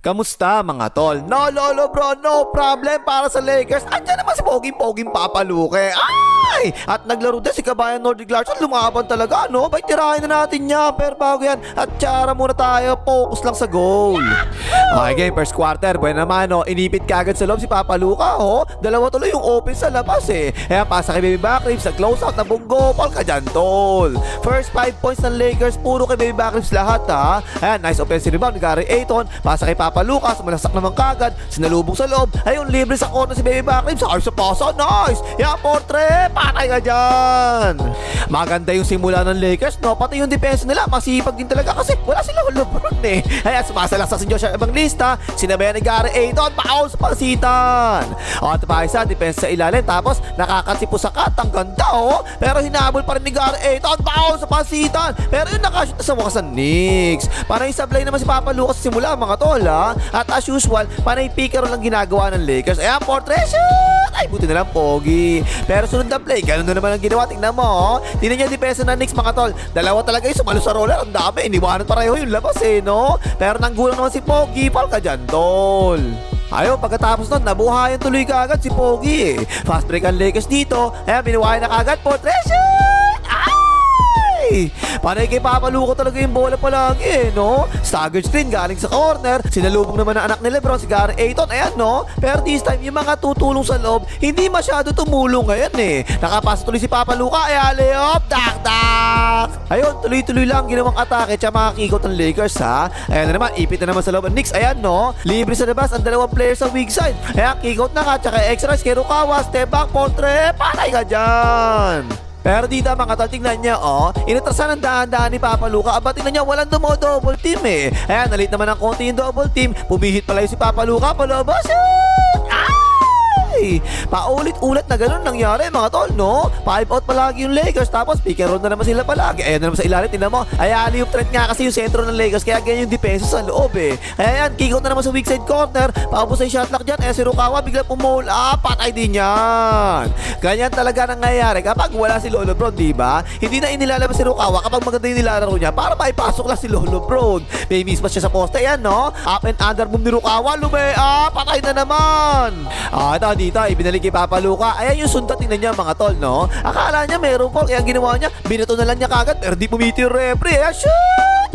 Kamusta mga tol? No lolo bro, no problem para sa Lakers. Andiyan naman si Poging Papaluke. Ay! At naglaro din si Kabayan Nordic Larson. Lumaban talaga, no? Bay, tirahin na natin niya. Pero bago yan, at tsara muna tayo. Focus lang sa goal. Okay, game, first quarter. Buwan naman, no? Inipit kagad sa loob si Papaluka, oh. Dalawa tuloy yung open sa labas, eh. Kaya pasa kay Baby Backribs sa closeout na bunggo. Paul ka dyan, tol. First 5 points ng Lakers, puro kay Baby Backribs lahat, ha. Ayan, nice offensive rebound ni Gary Ayton. Pasa kay Papaluka, sumalaksak naman kagad. Sinalubong sa loob. Ayun, libre sa corner si Baby Backribs. Sa sa pasa, nice. Yeah, portre. Patay ka dyan. Maganda yung simula ng Lakers, no? Pati yung depensa nila, masipag din talaga kasi wala silang LeBron, eh. Ayan, sumasalaksak si Joshua Evangelista. Sinabayan ni Gary Ayton. Paul sa pansitan. O, ito pa isa, depensa sa ilalim. Tapos, nakakasipo sa cut. Ang ganda, oh. Pero hinabol pa rin ni Gary Ayton. Paul sa pansitan. Pero yung nakashoot na sa wakas ng Knicks. Panay sablay naman si Papa Lucas sa simula, mga tol, ha? At as usual, panay picker lang ginagawa ng Lakers. Ayan, portrait shoot! Ay, buti na lang, Pogi. Pero sunod na play, ganun na naman ang ginawa. Tingnan mo, oh. Tingnan niyo yung depensa ng Knicks, mga tol. Dalawa talaga yung sumalo sa roller. Ang dami, iniwanan pareho yung labas, eh, no? Pero nanggulang naman si Pogi. Paul ka dyan, tol. Ayaw, pagkatapos nun, nabuhayan tuloy kaagad si Pogi, eh. Fast break ang Lakers dito. Ayan, binuhayan na kaagad. Portrait shoot! Ay! Panay kay Papaluko talaga yung bola palagi, eh, no? Staggered screen galing sa corner. Sinalubong naman ang anak ni Lebron, si Gary Ayton. Ayan, no? Pero this time, yung mga tutulong sa loob, hindi masyado tumulong ngayon, eh. Nakapasa tuloy si Papaluka. Ay, alley-oop! Tak! Ayun, tuloy-tuloy lang ginawang atake tsaka makakikot ng Lakers, ha? Ayan na naman, ipit na naman sa loob ng Knicks. Ayan, no? Libre sa labas ang dalawang players sa weak side. Ayan, kick-out na ka, tsaka extra kay Rukawa. Step back, portrait. Patay ka dyan! Pero dito mga tol, tingnan niya, oh. Inatrasan ang daan-daan ni Papaluka. Aba, tingnan niya, walang double team, eh. Ayan, nalit naman ng konti yung double team. Pumihit pala yung si Papaluka. Palabas, shoot! Ay! Paulit-ulit na ganun nangyari, mga tol, no? 5 out palagi yung Lakers. Tapos, pick and roll na naman sila palagi. Ayan na naman sa ilalim, tingnan mo. Ayan, yung threat nga kasi yung sentro ng Lakers. Kaya ganyan yung depensa sa loob, eh. Ayan, kick out na naman sa weak side corner. Paubos na yung shot clock dyan. Si Rukawa, bigla pumole. Patay din yan. Ganyan talaga nangyayari kapag wala si Lolo Bron, diba? Hindi na inilalabas si Rukawa kapag maganda yung nilalaro niya para maipasok lang si Lolo Bron. May mismatch siya sa poste. Ayan, no? Up and under boom ni Rukawa. Patay na naman. Ito, dito, ibinalik kay Papaluka. Ayan yung sundat, tingnan niya, mga tol, no? Akala niya meron po, kaya ginawa niya, binato na lang niya kagad, pero di pumiti yung referee. Ayan, shoot!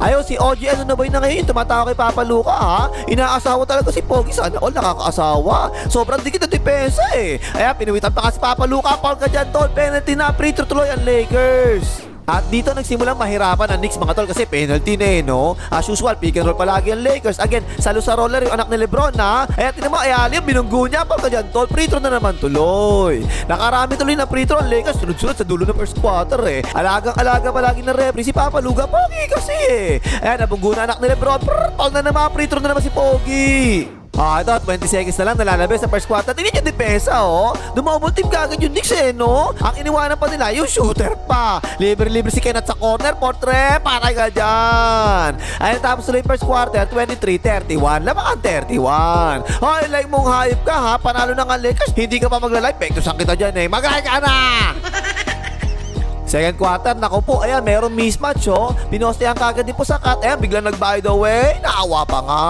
Ayaw, si OG, ano na ba yun na ngayon? Tumatawa kay Papaluka, ha? Inaasawa talaga si Pogi. Sana all nakakaasawa. Sobrang dikit na depensa, eh. Ayan, pinuwitan pa kasi Papaluka. Paul ka dyan, tol. Penalty na. Free throw tuloy ang Lakers. At dito nagsimulang mahirapan ang Knicks, mga tol, kasi penalty na, eh, no? As usual, pick and roll palagi ang Lakers. Again, salo sa roller yung anak ni Lebron, ha? Ayan, tinan mo, ayan, binunggo niya. Paul ka dyan, tol. Free throw na naman tuloy. Nakarami tuloy na free throw ang Lakers. Sunod-sunod sa dulo ng first quarter, eh. Alagang-alaga palagi ng referee si Papaluka. Pogi kasi, eh. Ayan, nabunggo na anak ni Lebron. Paul na naman, free throw na naman si Pogi. Ito, 20 seconds na lang nalalabas sa first quarter. Tingnan yung depensa, oh. Dumobol team kagad yung Knicks, eh, no? Ang iniwanan pa nila, yung shooter pa. Libre-libre si Kenneth sa corner. Portrait, patay ka dyan. Ayun, tapos tuloy first quarter, 23-31. Labakan 31. Ay, like mong hayop ka, ha? Panalo na nga Lakers. Hindi ka pa magla-live. Pektusan kita dyan, eh. Mag-like ka na! Second quarter, naku po, ayan, meron mismatch, oh. Pinostehan kagad din po sa cut. Ayan, biglang nag-by the way. Naawa pa nga.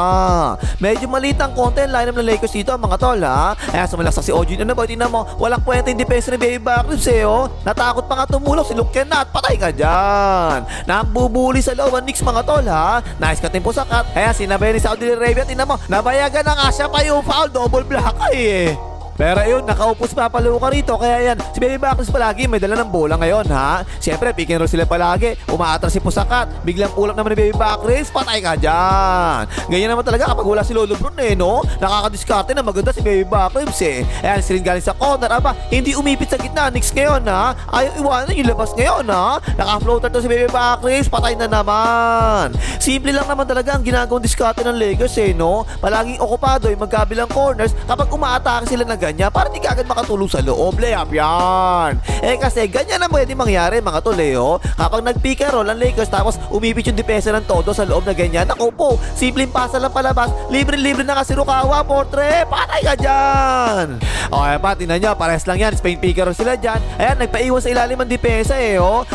Medyo maliit ang konti ang lineup ng Lakers dito, mga tol, ha. Ayan, sumalaksak si OG. Ano ba, tingnan mo, walang kwenta yung defense ni Baby Backribs, eh, oh. Natakot pa nga tumulong si Luke Kennard. Patay ka dyan. Nambubuli sa loob ang Knicks, mga tol, ha. Nice cut din po sa cut. Ayan, sinabayan ni Saudi Arabia. Tingnan mo, nabayagan na nga siya pa yung foul. Double block, eh. Pero ayun, nakaupo si Papaluka rito. Kaya yan, si Baby Backribs palagi may dala ng bola ngayon, ha? Siyempre, pick and roll sila palagi. Umaatras si Pusakat. Biglang ulap naman ni Baby Backribs. Patay ka dyan. Ganyan naman talaga kapag wala si Lolo Bron, eh, no? Nakakadiskarte na maganda si Baby Backribs, eh. Ayan, screen galing sa corner. Aba, hindi umipit sa gitna. Knicks ngayon, ha? Ayaw iwanan yung labas ngayon, ha? Naka-floater to si Baby Backribs. Patay na naman. Simple lang naman talaga ang ginagawang diskarte ng Lakers, eh, no? Palaging okupado yung magkabilang corners kapag umaatake sila na ganyan. niya para di kagad makatulong sa loob. Layup yan. Kasi ganyan na pwede mangyari mga tol kapag nag-pick and roll ang Lakers tapos umipit yung depensa ng todo sa loob na ganyan. Naku po, simpleng pasa lang palabas. Libre-libre na kasi Rukawa, Portre. Patay ka dyan. Okay pa, tingnan nyo. Pares lang yan. Spain pick and roll sila dyan. Ayan, nagpaiwan sa ilalim ang depensa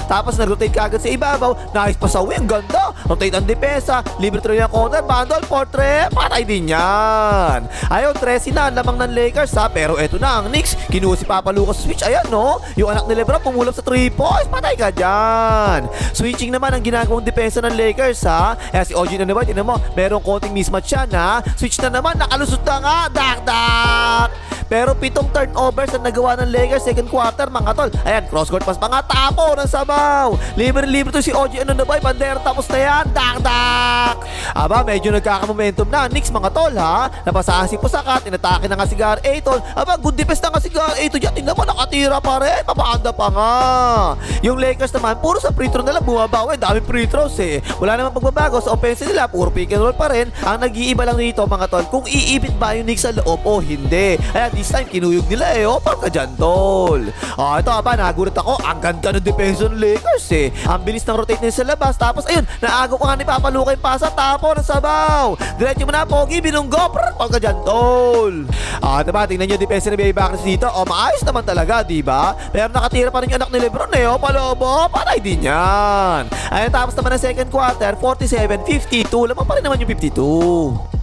Tapos nag-rotate kagad sa ibabaw. Nice pasawi. Ang ganda. Rotate ang depensa. Libre tuloy ang corner. Bundle, Portre. Patay din yan. Ayun, 13 na ang lamang ng Lakers Pero eto na ang Knicks. Kinuha si Papa Lucas sa switch. Ayan yung anak ni Lebron pumulap sa 3 points. Patay ka dyan. Switching naman ang ginagawang depensa ng Lakers si OG na naman. Tinan mo, merong konting mismatch yan Switch na naman. Nakalusot na nga. Dak. Pero 7 turnovers ang nagawa ng Lakers second quarter mga tol. Ayan, cross-court pass mga tapo ng sabaw. Libre-libre to si OG Bandera tapos na yan. Dak. Aba, medyo nagkaka-momentum na Knicks mga tol Napasahan si Pusakat. Inatake na nga si Gar Ayton. Aba, good defense na nga si Gar Ayton dyan. Tingnan mo, nakatira pa rin. Mapanda pa nga. Yung Lakers naman, puro sa free throw na lang bumabawi. Daming free throws Wala naman pagbabago sa offense nila. Puro pick and roll pa rin. Ang nag-iiba lang dito mga tol, kung iipit ba yung Knicks sa loob o hindi. Ayan, this time kinuyog nila Parang ka dyan tol. Ito aba, nagulat ako. Ang ganda ng depensa ng Lakers Ang bilis ng rotate nila sa labas. Tapos ayun, naagaw ko nga ni Papa Luka yung pasa. Tapo ng sabaw. Diretso mo na, Pogi. Binunggo. Parang ka dyan tol. Diba, tingnan nyo depensa ng Baby Bakers dito. Maayos naman talaga, diba? Pero nakatira pa rin yung anak ni Lebron Palobo. Patay din yan. Ayun, tapos naman ng second quarter, 47-52. Lamang pa rin naman yung 52.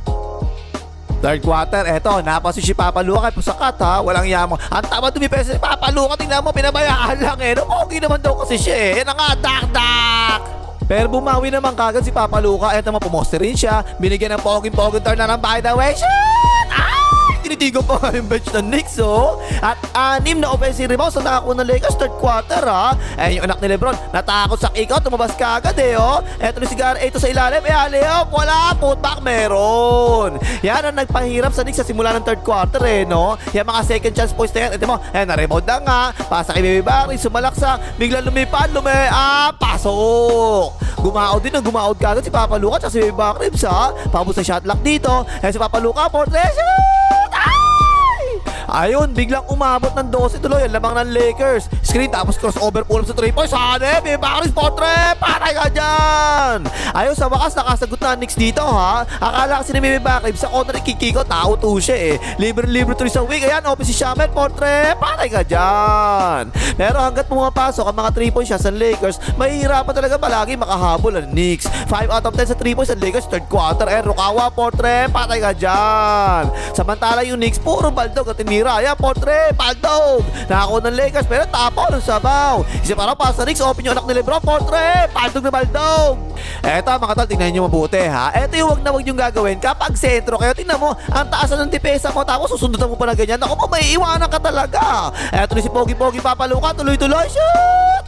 Third quarter, eto, napasin si Papa Luka kay Pusakat walang yamo. Ang tama tumipesa si Papa Luka, tingnan mo, pinabayaan lang Pogi naman daw kasi siya Yan nga, dak. Pero bumawi naman kagad si Papa Luka. Eto, mapumoste rin siya. Binigyan ng poging-poging turn na ng by the way. Tinitigo pa nga yung bench ng Knicks At 6 na offensive rebounds ang nakakuha ng Lakers third quarter yung anak ni Lebron natakot sa kick-out, tumabas ka agad Eto ni si Gar Ayton sa ilalim. Layup, wala, putback meron. Yan ang nagpahirap sa Knicks sa simula ng third quarter Yan mga second chance points na yan. Ito mo, na-rebound na nga. Pasa kay Baby Bakers, sumalaksak, biglang lumipad, pasok. Gumaod kagad si Papa Luka at si Baby Bakers Pabos sa shot lock dito. Si Papa Luka, Portrait. Ayun, biglang umabot ng 12 tuloy ang lamang ng Lakers. Screen tapos crossover pull up sa 3 points. Baby Bakers, Portrait. Patay ka dyan. Ayun, sa wakas nakasagot na Knicks dito Akala kasi ni Baby Bakers sa corner ikikiko. Tao to siya Libre-libre tuloy sa wing. Ayan, open si Shamet, Portrait. Patay ka dyan. Pero hanggat pumapasok ang mga 3 point shots ng Lakers, mahihirapan talaga palagi makahabol ang Knicks. 5 out of 10 sa 3 points ng Lakers third quarter. Rukawa, Portrait. Patay ka dyan. Samantala yung Knicks, puro baldog at tinira. Ayan, Portrait, baldog. Nakakuha ng Lakers pero tapo ng sabaw. Isa para pa sa Knicks, open yung anak ni Lebron, Portrait. Baldog na baldog. Eto mga tol, tingnan nyo mabuti Eto yung wag na wag yung gagawin kapag sentro kayo. Tingnan mo, ang taas na ng depensa mo tapos susundutan mo pa na ganyan. Ako pa, may iwanan ka talaga. Eto ni si Pogi Papa Luka, tuloy-tuloy shoot.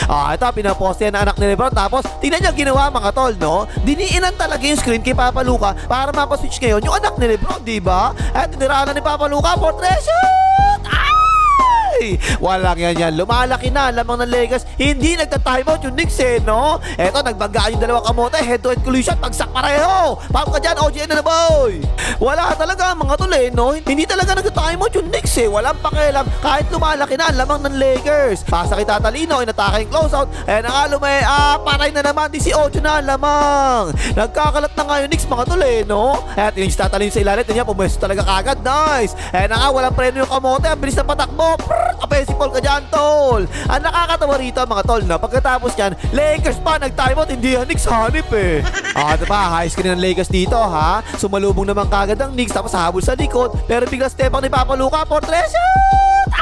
Ito, pinaposte na anak ni Lebron. Tapos, tingnan nyo ginawa mga tol diniinan talaga yung screen kay Papa Luka para mapaswitch ngayon yung anak ni Lebron, diba? At tinirahan na ni Papa Luka, Portrait shoot. Walang yan. Lumalaki na lamang ng Lakers. Hindi nagta-timeout yung Knicks Eto, nagbagaan yung dalawang kamote. Head-to-head collision. Pagsak pareho. Pam ka dyan, OG na boy. Wala talaga mga tol Hindi talaga nagta-timeout yung Knicks Walang pakialam. Kahit lumalaki na lamang ng Lakers. Pasa kay Tatalino. Inatake yung closeout. Ayan na nga, patay na naman. 18 na lamang. Nagkakalat na nga yung Knicks mga tol Ayan, yung si Tatalino sa ilalim. Tingnan, pumwesto talaga kagad. Nice. Ayan na nga, walang preno yung kamote. Ang bilis na patakbo. Apesipol ka dyan, tol. Ang nakakatawa rito mga tol pagkatapos nyan, Lakers pa nag-timeout, hindi yan Knicks hanip diba, high screen ng Lakers dito sumalubong naman kagad ang Knicks tapos habol sa likod, pero bigla step ni Papa Luka, Portrait shoot.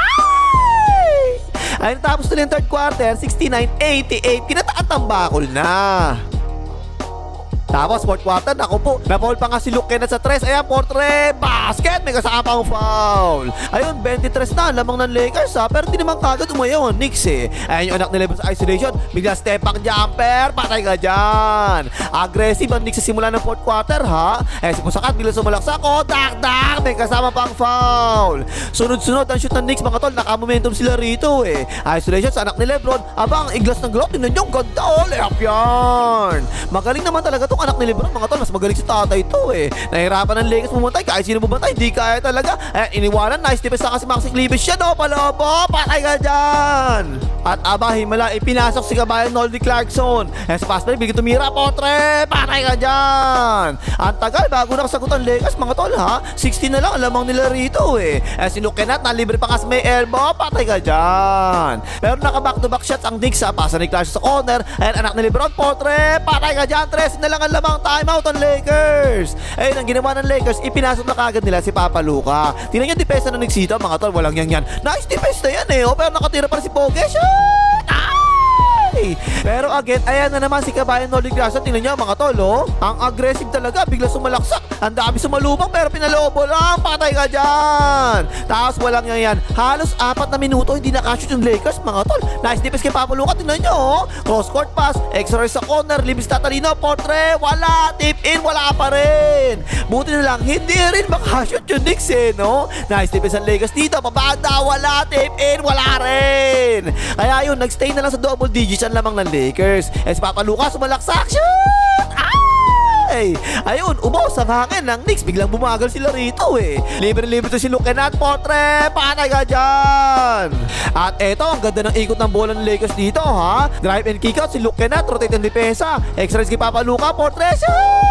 Ayun, tapos tuloy yung third quarter, 69-88, kinataatambakol na. Tapos fourth quarter, naku po, na-foul pa nga si Luke Kenneth sa 3. Ayan, Portrait, basket, may kasapang foul. Ayun, 23 na, lamang ng Lakers pero di naman kagad umayaw ang Knicks Ayan yung anak ni Lebron sa isolation, bigla step back jumper, patay ka dyan. Aggressive ang Knicks sa simula ng fourth quarter si Pusakat, bigla sumalaksak, dak, may kasama pang foul. Sunod-sunod ang shoot ng Knicks mga tol, naka-momentum sila rito Isolation sa anak ni Lebron, abang iglas ng glove, tingnan nyo, ganda layup yan. Magaling naman talaga to Itong anak ni Lebron, mga tol, mas magaling sa tatay to eh. Nahirapan ng Lakers bumantay, kahit sino bumantay, hindi kaya talaga. Iniwanan, nice defense na kasi Maxi Cleavish yan, oh, palobo, patay ka dyan. At aba, himala, ipinasok si kabayan Noldy Clarkson. Sa fast break, bigyan tumira, potre, patay ka dyan. Ang tagal, bago nakasagot ang Lakers, mga tol, ha? 16 na lang, alamang nila rito eh. Si Luke Kennard, nalibre pa kasi may elbow, patay ka dyan. Pero naka back-to-back shots ang Knicks, ha? Pasa ni Clarkson sa corner, anak ni Lebron, potre, patay ka dyan, 3 na lang ang lamang timeout ang Lakers. Ayun, ang ginawa ng Lakers, ipinasok na kagad nila si Papa Luka. Tingnan yung depensa ng Knicks dito, mga tol, walang yan. Nice defense na yan eh, pero nakatira pa rin si Poge. Shoot! Pero again, ayan na naman si kabayan Noldy Clarkson. Tingnan nyo mga tol, oh. Ang aggressive talaga, bigla sumalaksak. Ang dami sumalubang pero pinalobo lang. Patay ka dyan. Tapos walang yan. Halos 4 na minuto hindi nakashoot yung Lakers, mga tol. Nice defense kay Papa Luka. Tingnan nyo, oh. Cross court pass, extra sa corner, libis tatalino, portre, wala, tip in, wala pa rin. Buti na lang, hindi rin makashoot yung Knicks eh, no? Nice defense ang Lakers dito, pabagda, wala, tip in, wala rin. Kaya yun, nagstay na lang sa double digits ang lamang ng Lakers. Si Papa Luka sumalaksak, shoot! Ay! Ayun, ubos ang hangin ng Knicks. Biglang bumagal sila rito eh. Libre-libre to si Luke Kennard, potre, patay ka dyan! At eto, ang ganda ng ikot ng bola ng Lakers dito, ha? Drive and kick out si Luke Kennard, rotate ang depensa. Extra kay Papa Luka, potre, shoot!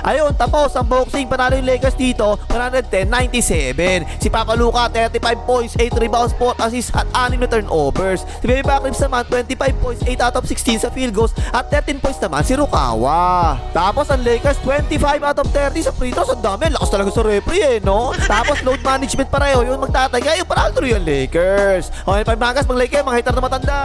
Ayun, tapos ang boxing, panalo yung Lakers dito 110-97. Si Papa Luka 35 points, 8 rebounds, 4 assists at 6 na turnovers. Si Baby Backlips naman 25 points, 8 out of 16 sa field goals at 13 points naman si Rukawa. Tapos ang Lakers 25 out of 30 sa free throws. Ang dami, lakas talaga sa referee eh, no? Tapos load management pareho, yung magtatagay, yung panalo yung Lakers. Okay, 5 mangas, mga Lakers, mga hitter na matanda.